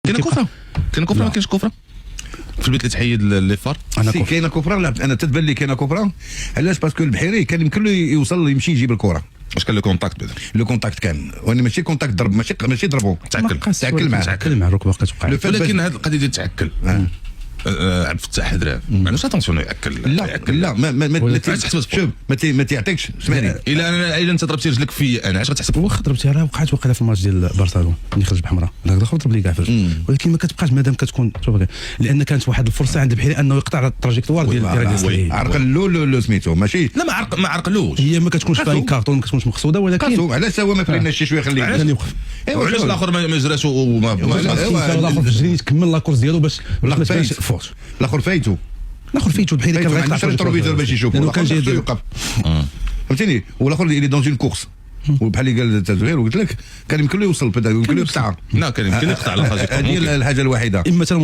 كاينه كفره ما كاينش كفره في البيت اللي تحيد لي فار. سي كاينه كفره. لا انا تتبان لي كاينه كفره. علاش؟ باسكو البحيري كان يمكن له يوصل يمشي يجيب الكره. واش كان لو كونتاكت بدل لو كونتاكت كان، وانا ماشي كونتاكت ضرب، ماشي ضربو، تعكل معاه الركبه كتوقع. ولكن هذه القضيه ديال تعكل عبد الفتاح حدراب معناش اتونسيون ياكل. لا ما شوف ما تيعطيكش. اسمعني، الا انت ضربتي رجلك فيا انا اش غتحسب؟ واخا ضربتي راه وقعت واقيلا في الماتش ديال برشلونه ملي خرج بحمراء، هذاك الاخر ضرب لي كاع في رجل، ولكن ما كتبقاش مادام كتكون لان كانت واحد الفرصه عند البحيري انه يقطع التراجيكتوار ديال عرقلو سميتو ماشي. لا ما عرقلوش. هي ما كتكونش باين كارطون، ما كتكونش مقصوده، ولكن علاش هو ما فريناش شي شويه خليه يوقف. وعلاش الاخر ما جراش وما الاخر في الجري يكمل لاكورس ديالو باش ما تبانش فوت. الاخر فايتو البحيري كان غيقطع التروفيزور باش يشوف، لانه كان جاي يوقف. فهمتيني؟ والاخر اللي دون اون كورس، وبحال اللي قال التزوير وقلت لك كان يمكن له يوصل، يمكن له يقطع. لا كان يمكن يقطع. هذه الحاجه الوحيده. اما